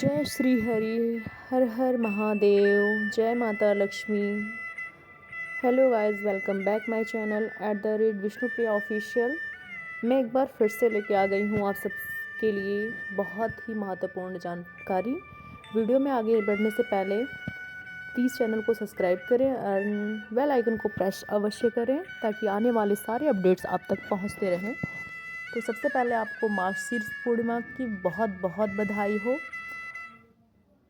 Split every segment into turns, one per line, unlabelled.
जय श्री हरि, हर हर महादेव, जय माता Lakshmi. Hello guys, welcome back my channel @Vishnupriya official. मैं एक बार फिर से लेके आ गई हूँ आप सबके लिए बहुत ही महत्वपूर्ण जानकारी। वीडियो में आगे बढ़ने से पहले प्लीज़ चैनल को सब्सक्राइब करें और बेल आइकन को प्रेस अवश्य करें ताकि आने वाले सारे अपडेट्स आप तक पहुँचते रहें। तो सबसे पहले आपको मार्गशीर्ष पूर्णिमा की बहुत बहुत बधाई हो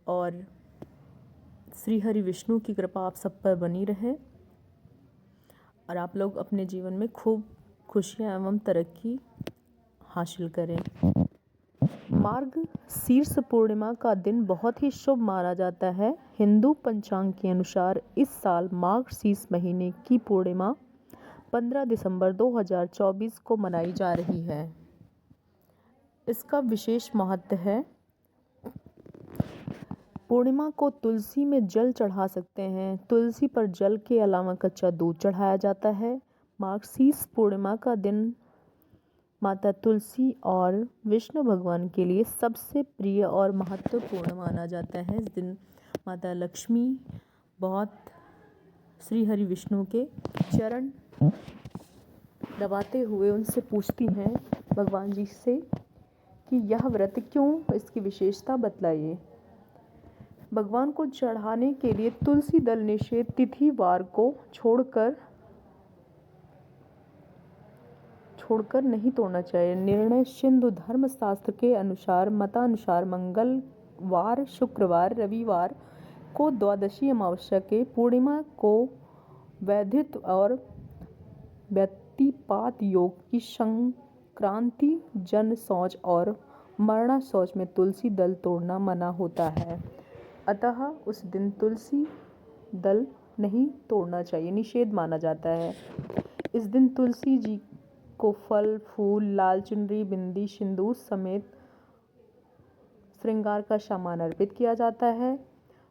और श्री हरि विष्णु की कृपा आप सब पर बनी रहे और आप लोग अपने जीवन में खूब खुशियां एवं तरक्की हासिल करें। मार्गशीर्ष पूर्णिमा का दिन बहुत ही शुभ माना जाता है। हिंदू पंचांग के अनुसार इस साल मार्गशीर्ष महीने की पूर्णिमा 15 दिसंबर 2024 को मनाई जा रही है। इसका विशेष महत्व है। पूर्णिमा को तुलसी में जल चढ़ा सकते हैं। तुलसी पर जल के अलावा कच्चा दूध चढ़ाया जाता है। मार्गशीर्ष पूर्णिमा का दिन माता तुलसी और विष्णु भगवान के लिए सबसे प्रिय और महत्वपूर्ण माना जाता है। इस दिन माता लक्ष्मी बहुत श्री हरि विष्णु के चरण दबाते हुए उनसे पूछती हैं भगवान जी से कि यह व्रत क्यों, इसकी विशेषता बतलाइए। भगवान को चढ़ाने के लिए तुलसी दल निषेध तिथिवार को छोड़कर नहीं तोड़ना चाहिए। निर्णय सिंधु धर्म शास्त्र के अनुसार मतानुसार मंगलवार, शुक्रवार, रविवार को द्वादशी अमावस्या के पूर्णिमा को वैधित्व और व्यतिपात योग की संक्रांति, जन शौच और मरणा शौच में तुलसी दल तोड़ना मना होता है। अतः उस दिन तुलसी दल नहीं तोड़ना चाहिए, निषेध माना जाता है। इस दिन तुलसी जी को फल, फूल, लाल चुनरी, बिंदी, सिंदूर समेत श्रृंगार का सामान अर्पित किया जाता है।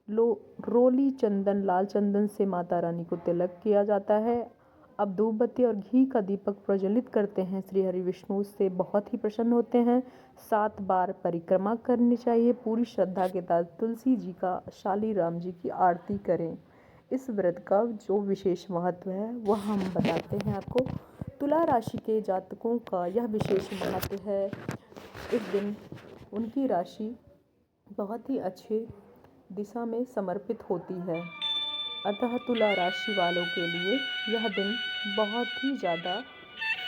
रोली चंदन, लाल चंदन से माता रानी को तिलक किया जाता है। अब धूप बत्ती और घी का दीपक प्रज्वलित करते हैं। श्री हरि विष्णु उससे बहुत ही प्रसन्न होते हैं। 7 बार परिक्रमा करनी चाहिए। पूरी श्रद्धा के साथ तुलसी जी का, शाली राम जी की आरती करें। इस व्रत का जो विशेष महत्व है वह हम बताते हैं आपको। तुला राशि के जातकों का यह विशेष महत्व है। इस दिन उनकी राशि बहुत ही अच्छे दिशा में समर्पित होती है। अतः तुला राशि वालों के लिए यह दिन बहुत ही ज़्यादा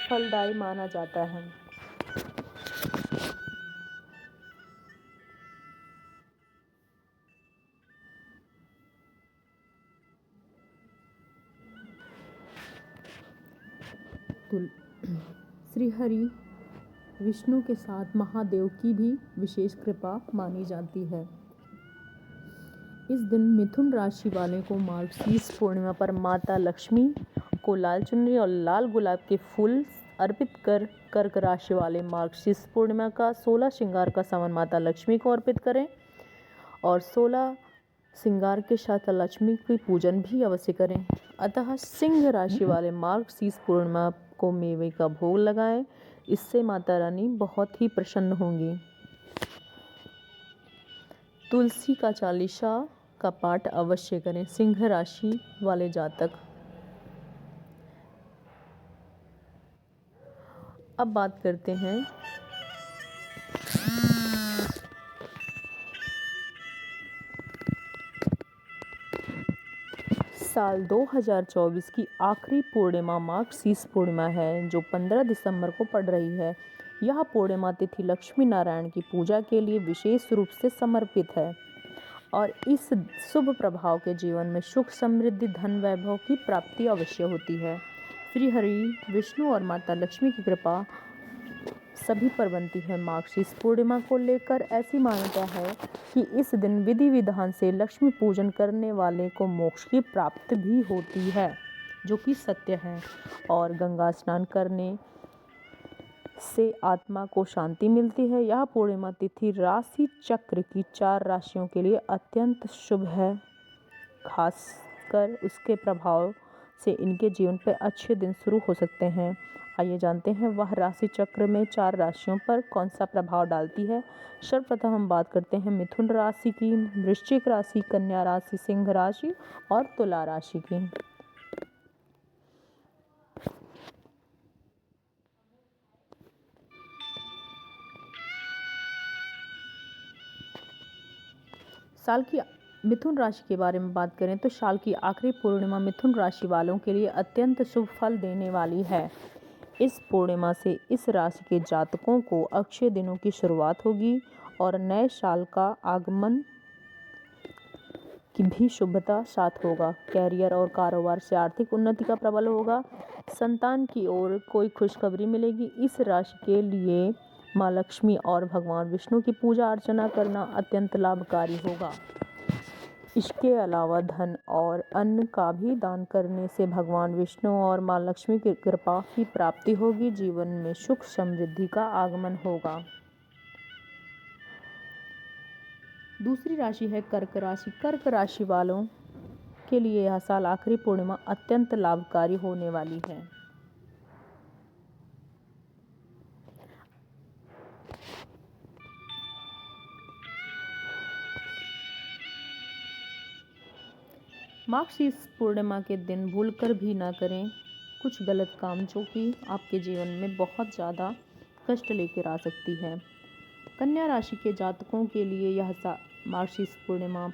फलदायी माना जाता है। श्री हरि विष्णु के साथ महादेव की भी विशेष कृपा मानी जाती है। इस दिन मिथुन राशि वाले को मार्गशीर्ष पूर्णिमा पर माता लक्ष्मी को लाल चुनरी और लाल गुलाब के फूल अर्पित कर कर्क राशि वाले मार्गशीर्ष पूर्णिमा का 16 श्रृंगार का सामान माता लक्ष्मी को अर्पित करें और 16 श्रृंगार के साथ लक्ष्मी की पूजन भी अवश्य करें। अतः सिंह राशि वाले मार्गशीर्ष पूर्णिमा को मेवे का भोग लगाएं। इससे माता रानी बहुत ही प्रसन्न होंगी। तुलसी का चालीसा का पाठ अवश्य करें सिंह राशि वाले जातक। अब बात करते हैं साल 2024 की आखिरी पूर्णिमा मार्गशीर्ष पूर्णिमा है जो 15 दिसंबर को पड़ रही है। यह पूर्णिमा तिथि लक्ष्मी नारायण की पूजा के लिए विशेष रूप से समर्पित है और इस शुभ प्रभाव के जीवन में सुख, समृद्धि, धन, वैभव की प्राप्ति अवश्य होती है। श्री हरि विष्णु और माता लक्ष्मी की कृपा सभी पर बनती है। मार्गशीर्ष पूर्णिमा को लेकर ऐसी मान्यता है कि इस दिन विधि विधान से लक्ष्मी पूजन करने वाले को मोक्ष की प्राप्ति भी होती है, जो कि सत्य है। और गंगा स्नान करने से आत्मा को शांति मिलती है। यह पूर्णिमा तिथि राशि चक्र की 4 राशियों के लिए अत्यंत शुभ है। खासकर उसके प्रभाव से इनके जीवन पर अच्छे दिन शुरू हो सकते हैं। आइए जानते हैं वह राशि चक्र में 4 राशियों पर कौन सा प्रभाव डालती है। सर्वप्रथम हम बात करते हैं मिथुन राशि की, वृश्चिक राशि, कन्या राशि, सिंह राशि और तुला राशि की। साल की मिथुन राशि के बारे में बात करें तो साल की आखिरी पूर्णिमा मिथुन राशि वालों के लिए अत्यंत शुभ फल देने वाली है। इस पूर्णिमा से इस राशि के जातकों को अक्षय दिनों की शुरुआत होगी और नए साल का आगमन की भी शुभता साथ होगा। कैरियर और कारोबार से आर्थिक उन्नति का प्रबल होगा। संतान की ओर कोई खुशखबरी मिलेगी। इस राशि के लिए माँ लक्ष्मी और भगवान विष्णु की पूजा अर्चना करना अत्यंत लाभकारी होगा। इसके अलावा धन और अन्न का भी दान करने से भगवान विष्णु और माँ लक्ष्मी की कृपा की प्राप्ति होगी। जीवन में सुख समृद्धि का आगमन होगा। दूसरी राशि है कर्क राशि। कर्क राशि वालों के लिए यह साल आखिरी पूर्णिमा अत्यंत लाभकारी होने वाली है। मार्गशीर्ष पूर्णिमा के दिन भूलकर भी ना करें कुछ गलत काम जो कि आपके जीवन में बहुत ज़्यादा कष्ट लेकर आ सकती है। कन्या राशि के जातकों के लिए यह मार्गशीर्ष पूर्णिमा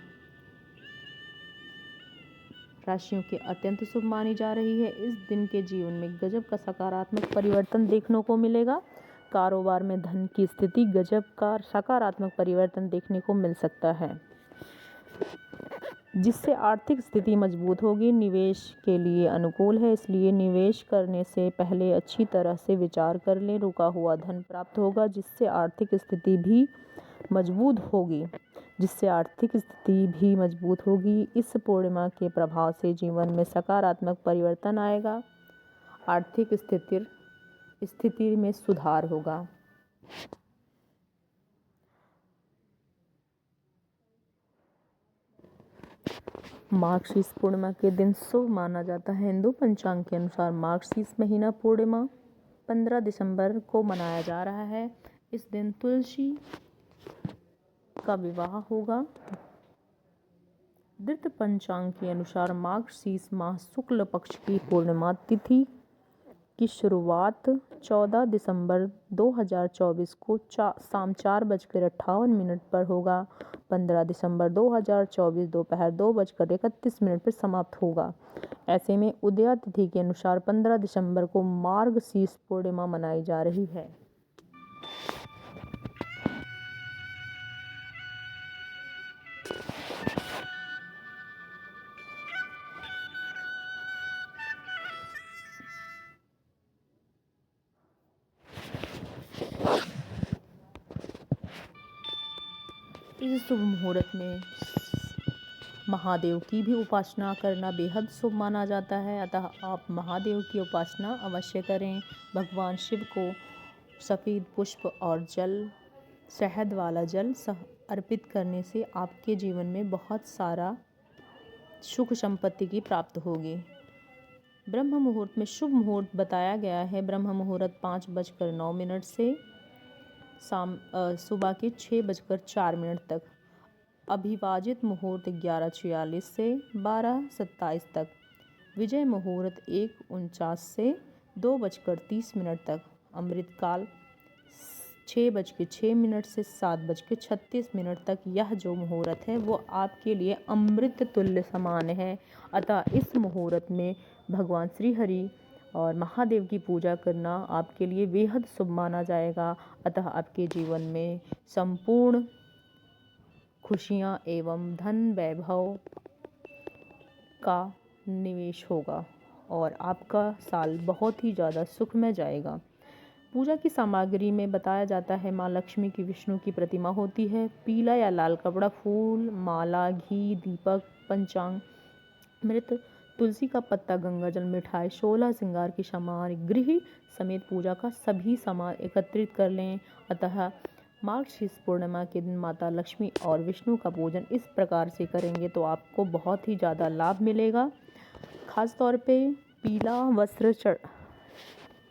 राशियों के अत्यंत शुभ मानी जा रही है। इस दिन के जीवन में गजब का सकारात्मक परिवर्तन देखने को मिलेगा। कारोबार में धन की स्थिति गजब का सकारात्मक परिवर्तन देखने को मिल सकता है, जिससे आर्थिक स्थिति मजबूत होगी। निवेश के लिए अनुकूल है, इसलिए निवेश करने से पहले अच्छी तरह से विचार कर लें। रुका हुआ धन प्राप्त होगा, जिससे आर्थिक स्थिति भी मजबूत होगी। इस पूर्णिमा के प्रभाव से जीवन में सकारात्मक परिवर्तन आएगा। आर्थिक स्थिति में सुधार होगा। मार्गशीर्ष पूर्णिमा के दिन शुभ माना जाता है। हिंदू पंचांग के अनुसार मार्गशीर्ष महीना पूर्णिमा 15 दिसंबर को मनाया जा रहा है। इस दिन तुलसी का विवाह होगा। द्वितीय पंचांग के अनुसार मार्गशीर्ष माह शुक्ल पक्ष की पूर्णिमा तिथि की शुरुआत 14 दिसंबर 2024 को शाम 4:58 पर होगा। 15 दिसंबर 2024 दोपहर 2:31 पर समाप्त होगा। ऐसे में उदया तिथि के अनुसार 15 दिसंबर को मार्गशीर्ष पूर्णिमा मनाई जा रही है। इस शुभ मुहूर्त में महादेव की भी उपासना करना बेहद शुभ माना जाता है, अतः आप महादेव की उपासना अवश्य करें। भगवान शिव को सफ़ेद पुष्प और शहद वाला जल अर्पित करने से आपके जीवन में बहुत सारा सुख संपत्ति की प्राप्ति होगी। ब्रह्म मुहूर्त में शुभ मुहूर्त बताया गया है। ब्रह्म मुहूर्त 5:09 से सुबह के 6:04 तक। अभिवाजित मुहूर्त 11:46 से 12:27 तक। विजय मुहूर्त 1:49 से 2:30 तक। अमृतकाल 6:06 से 7:36 तक। यह जो मुहूर्त है वो आपके लिए अमृत तुल्य समान है, अतः इस मुहूर्त में भगवान श्री हरि और महादेव की पूजा करना आपके लिए बेहद शुभ माना जाएगा। अतः आपके जीवन में संपूर्ण खुशियाँ एवं धन वैभव का निवेश होगा और आपका साल बहुत ही ज़्यादा सुखमय जाएगा। पूजा की सामग्री में बताया जाता है माँ लक्ष्मी की विष्णु की प्रतिमा होती है। पीला या लाल कपड़ा, फूल, माला, घी, दीपक, पंचामृत, तुलसी का पत्ता, गंगाजल, मिठाई, 16 श्रृंगार की सामग्री समेत पूजा का सभी सामान एकत्रित कर लें। अतः मार्गशीर्ष पूर्णिमा के दिन माता लक्ष्मी और विष्णु का पूजन इस प्रकार से करेंगे तो आपको बहुत ही ज़्यादा लाभ मिलेगा। खास तौर पे पीला वस्त्र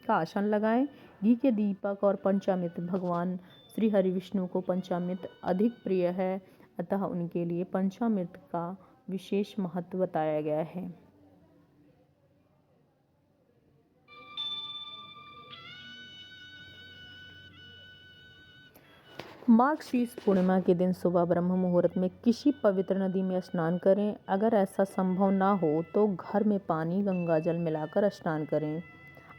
का आसन लगाएं। घी के दीपक और पंचामृत भगवान श्री हरि विष्णु को पंचामृत अधिक प्रिय है, अतः उनके लिए पंचामृत का विशेष महत्व बताया गया है। मार्गशीर्ष पूर्णिमा के दिन सुबह ब्रह्म मुहूर्त में किसी पवित्र नदी में स्नान करें। अगर ऐसा संभव ना हो तो घर में पानी गंगा जल मिलाकर स्नान करें।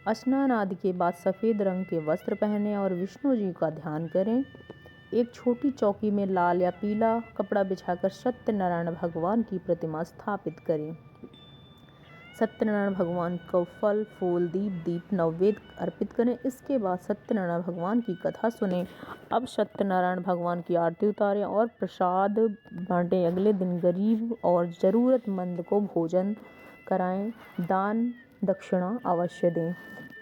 स्नान आदि के बाद सफ़ेद रंग के वस्त्र पहनें और विष्णु जी का ध्यान करें। एक छोटी चौकी में लाल या पीला कपड़ा बिछाकर सत्यनारायण भगवान की प्रतिमा स्थापित करें। सत्यनारायण भगवान को फल फूल दीप नैवेद्य अर्पित करें। इसके बाद सत्यनारायण भगवान की कथा सुनें। अब सत्यनारायण भगवान की आरती उतारें और प्रसाद बांटें। अगले दिन गरीब और ज़रूरतमंद को भोजन कराएं। दान दक्षिणा अवश्य दें।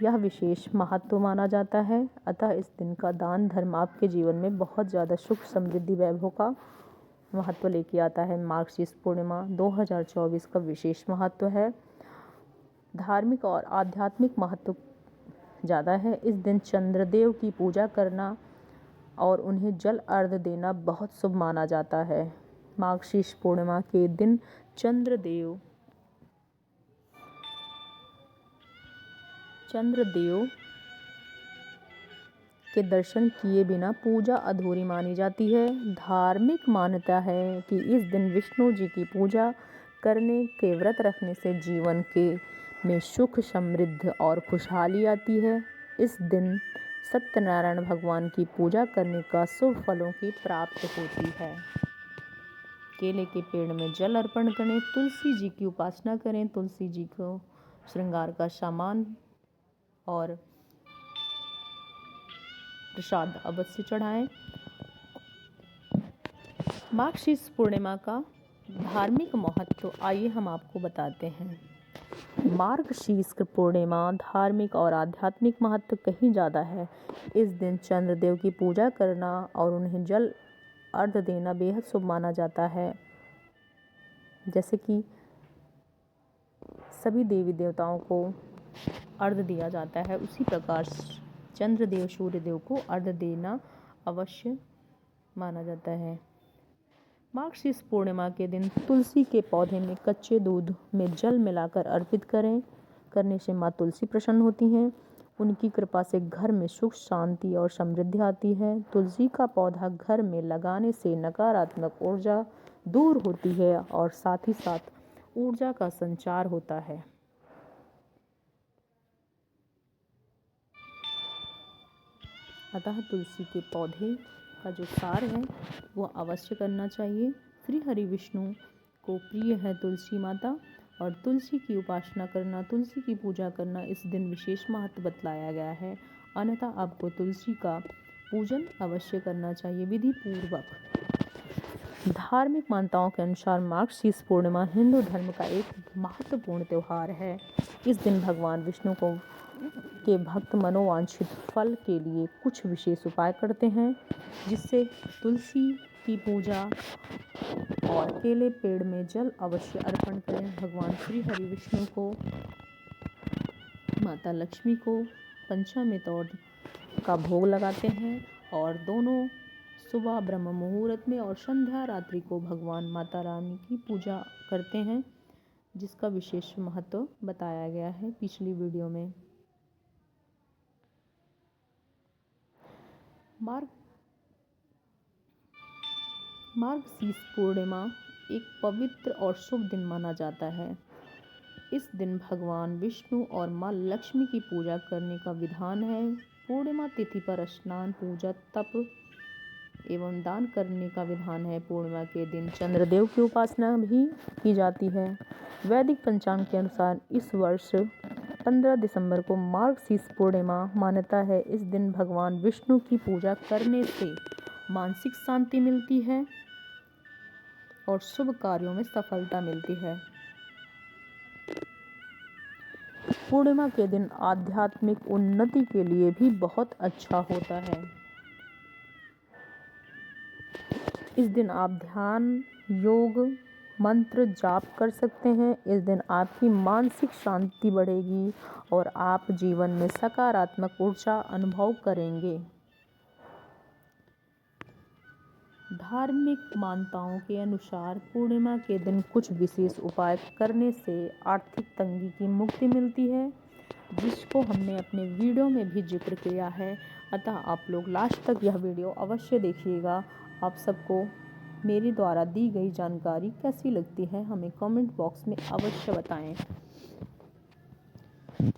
यह विशेष महत्व माना जाता है, अतः इस दिन का दान धर्म आपके जीवन में बहुत ज़्यादा सुख समृद्धि वैभव का महत्व लेके आता है। मार्गशीर्ष पूर्णिमा 2024 का विशेष महत्व है। धार्मिक और आध्यात्मिक महत्व ज़्यादा है। इस दिन चंद्रदेव की पूजा करना और उन्हें जल अर्घ्य देना बहुत शुभ माना जाता है। मार्गशीर्ष पूर्णिमा के दिन चंद्रदेव के दर्शन किए बिना पूजा अधूरी मानी जाती है। धार्मिक मान्यता है कि इस दिन विष्णु जी की पूजा करने के व्रत रखने से जीवन में सुख समृद्धि और खुशहाली आती है। इस दिन सत्यनारायण भगवान की पूजा करने का शुभ फलों की प्राप्ति होती है। केले के पेड़ में जल अर्पण करें। तुलसी जी की उपासना करें। तुलसी जी को श्रृंगार का सामान और प्रसाद अवश्य चढ़ाएं। मार्गशीर्ष पूर्णिमा का धार्मिक महत्व आइए हम आपको बताते हैं। मार्गशीर्ष पूर्णिमा धार्मिक और आध्यात्मिक महत्व कहीं ज़्यादा है। इस दिन चंद्रदेव की पूजा करना और उन्हें जल अर्घ्य देना बेहद शुभ माना जाता है। जैसे कि सभी देवी देवताओं को अर्घ्य दिया जाता है, उसी प्रकार चंद्रदेव सूर्यदेव को अर्घ्य देना अवश्य माना जाता है। मार्गशीर्ष पूर्णिमा के दिन तुलसी के पौधे में कच्चे दूध में जल मिलाकर अर्पित करने से माँ तुलसी प्रसन्न होती हैं। उनकी कृपा से घर में सुख शांति और समृद्धि आती है। तुलसी का पौधा घर में लगाने से नकारात्मक ऊर्जा दूर होती है और साथ ही साथ ऊर्जा का संचार होता है। अतः तुलसी के पौधे का जो सार है वह अवश्य करना चाहिए। श्री हरि विष्णु को प्रिय है तुलसी माता, और तुलसी की उपासना करना, तुलसी की पूजा करना इस दिन विशेष महत्व बतलाया गया है। अन्यथा आपको तुलसी का पूजन अवश्य करना चाहिए विधि पूर्वक। धार्मिक मान्यताओं के अनुसार मार्गशीर्ष पूर्णिमा हिंदू धर्म का एक महत्वपूर्ण त्यौहार है। इस दिन भगवान विष्णु के भक्त मनोवांछित फल के लिए कुछ विशेष उपाय करते हैं, जिससे तुलसी की पूजा और केले पेड़ में जल अवश्य अर्पण करें। भगवान श्री हरि विष्णु को, माता लक्ष्मी को पंचामृत और का भोग लगाते हैं, और दोनों सुबह ब्रह्म मुहूर्त में और संध्या रात्रि को भगवान माता रानी की पूजा करते हैं, जिसका विशेष महत्व बताया गया है पिछली वीडियो में। मार्गशीर्ष पूर्णिमा एक पवित्र और शुभ दिन माना जाता है। इस दिन भगवान विष्णु और माँ लक्ष्मी की पूजा करने का विधान है। पूर्णिमा तिथि पर स्नान, पूजा, तप एवं दान करने का विधान है। पूर्णिमा के दिन चंद्रदेव की उपासना भी की जाती है। वैदिक पंचांग के अनुसार इस वर्ष 15 दिसंबर को मार्गशीर्ष पूर्णिमा मान्यता है। इस दिन भगवान विष्णु की पूजा करने से मानसिक शांति मिलती है और शुभ कार्यों में सफलता मिलती है। पूर्णिमा के दिन आध्यात्मिक उन्नति के लिए भी बहुत अच्छा होता है। इस दिन आप ध्यान, योग मंत्र जाप कर सकते हैं। इस दिन आपकी मानसिक शांति बढ़ेगी और आप जीवन में सकारात्मक ऊर्जा अनुभव करेंगे। धार्मिक मान्यताओं के अनुसार पूर्णिमा के दिन कुछ विशेष उपाय करने से आर्थिक तंगी की मुक्ति मिलती है, जिसको हमने अपने वीडियो में भी जिक्र किया है। अतः आप लोग लास्ट तक यह वीडियो अवश्य देखिएगा। आप सबको मेरे द्वारा दी गई जानकारी कैसी लगती है हमें कमेंट बॉक्स में अवश्य बताएं।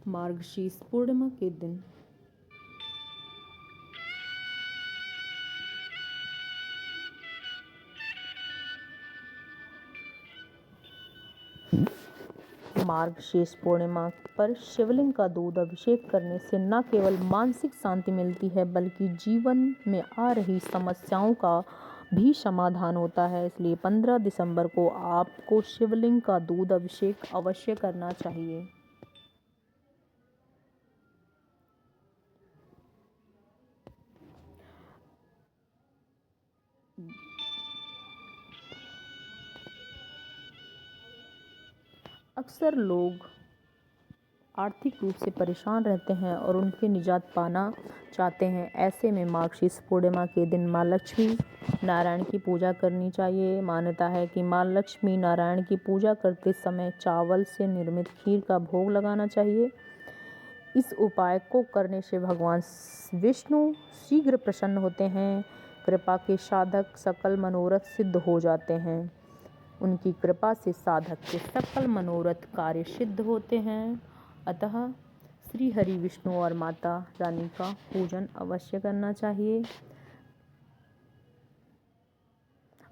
मार्गशीर्ष पूर्णिमा के दिन मार्गशीर्ष पूर्णिमा पर शिवलिंग का दूध अभिषेक करने से न केवल मानसिक शांति मिलती है बल्कि जीवन में आ रही समस्याओं का भी समाधान होता है। इसलिए 15 दिसंबर को आपको शिवलिंग का दूध अभिषेक अवश्य करना चाहिए। अक्सर लोग आर्थिक रूप से परेशान रहते हैं और उनके निजात पाना चाहते हैं। ऐसे में मार्गशीर्ष पूर्णिमा के दिन माँ लक्ष्मी नारायण की पूजा करनी चाहिए। मान्यता है कि माँ लक्ष्मी नारायण की पूजा करते समय चावल से निर्मित खीर का भोग लगाना चाहिए। इस उपाय को करने से भगवान विष्णु शीघ्र प्रसन्न होते हैं। कृपा के साधक सकल मनोरथ सिद्ध हो जाते हैं। उनकी कृपा से साधक के सकल मनोरथ कार्य सिद्ध होते हैं। अतः श्री हरि विष्णु और माता रानी का पूजन अवश्य करना चाहिए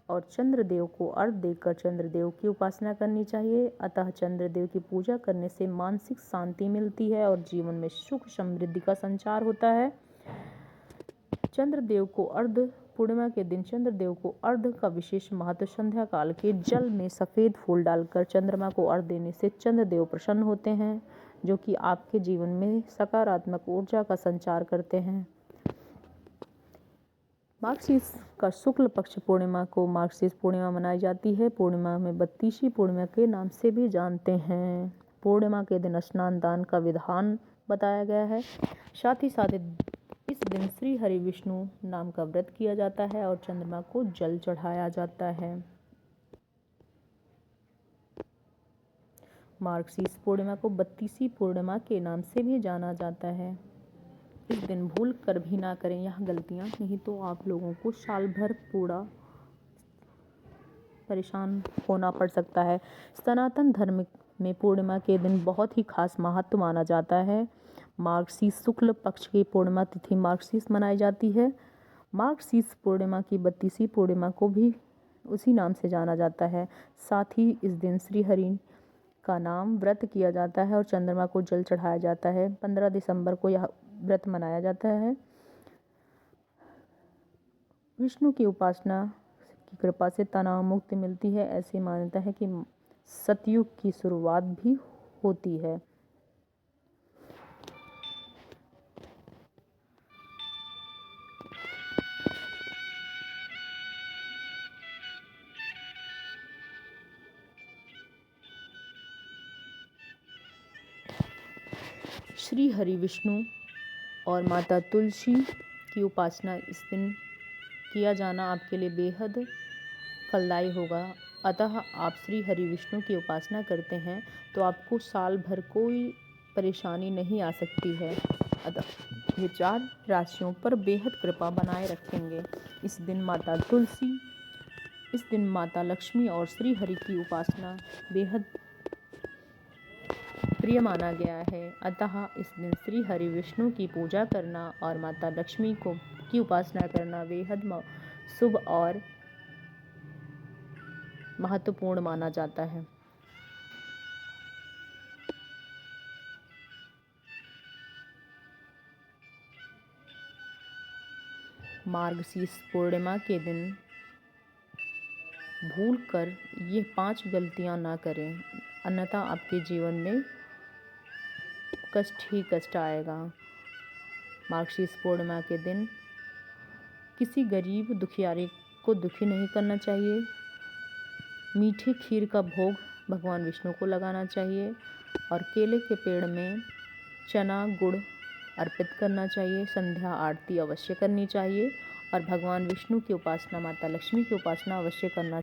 और चंद्रदेव को अर्घ्य देकर चंद्रदेव की उपासना करनी चाहिए। अतः चंद्रदेव की पूजा करने से मानसिक शांति मिलती है और जीवन में सुख समृद्धि का संचार होता है। चंद्रदेव को अर्घ्य पूर्णिमा के दिन चंद्रदेव को अर्घ्य का विशेष महत्व। संध्या काल के जल में सफ़ेद फूल डालकर चंद्रमा को अर्घ्य देने से चंद्रदेव प्रसन्न होते हैं, जो कि आपके जीवन में सकारात्मक ऊर्जा का संचार करते हैं। मार्गशीर्ष का शुक्ल पक्ष पूर्णिमा को मार्गशीर्ष पूर्णिमा मनाई जाती है। पूर्णिमा में बत्तीसी पूर्णिमा के नाम से भी जानते हैं। पूर्णिमा के दिन स्नान दान का विधान बताया गया है। साथ ही साथ इस दिन श्री हरि विष्णु नाम का व्रत किया जाता है और चंद्रमा को जल चढ़ाया जाता है। मार्गशीर्ष पूर्णिमा को बत्तीसी पूर्णिमा के नाम से भी जाना जाता है। इस दिन भूल कर भी ना करें यह गलतियां, नहीं तो आप लोगों को साल भर पूरा परेशान होना पड़ सकता है। सनातन धर्म में पूर्णिमा के दिन बहुत ही खास महत्व माना जाता है। मार्गशीर्ष शुक्ल पक्ष की पूर्णिमा तिथि मार्गशीर्ष मनाई जाती है। मार्गशीर्ष पूर्णिमा की बत्तीसी पूर्णिमा को भी उसी नाम से जाना जाता है। साथ ही इस दिन श्री हरि का नाम व्रत किया जाता है और चंद्रमा को जल चढ़ाया जाता है। 15 दिसंबर को यह व्रत मनाया जाता है। विष्णु की उपासना की कृपा से तनाव मुक्ति मिलती है। ऐसी मान्यता है कि सतयुग की शुरुआत भी होती है। श्री हरि विष्णु और माता तुलसी की उपासना इस दिन किया जाना आपके लिए बेहद फलदायी होगा। अतः आप श्री हरि विष्णु की उपासना करते हैं तो आपको साल भर कोई परेशानी नहीं आ सकती है। अतः ये 4 राशियों पर बेहद कृपा बनाए रखेंगे। इस दिन माता लक्ष्मी और श्री हरि की उपासना बेहद प्रिय माना गया है। अतः इस दिन श्री हरि विष्णु की पूजा करना और माता लक्ष्मी की उपासना करना बेहद शुभ और महत्वपूर्ण माना जाता है। मार्गशीर्ष पूर्णिमा के दिन भूलकर ये 5 गलतियां ना करें, अन्यथा आपके जीवन में कष्ट ही कष्ट आएगा। मार्गशीर्ष पूर्णिमा के दिन किसी गरीब दुखियारे को दुखी नहीं करना चाहिए। मीठी खीर का भोग भगवान विष्णु को लगाना चाहिए और केले के पेड़ में चना गुड़ अर्पित करना चाहिए। संध्या आरती अवश्य करनी चाहिए और भगवान विष्णु की उपासना, माता लक्ष्मी की उपासना अवश्य करना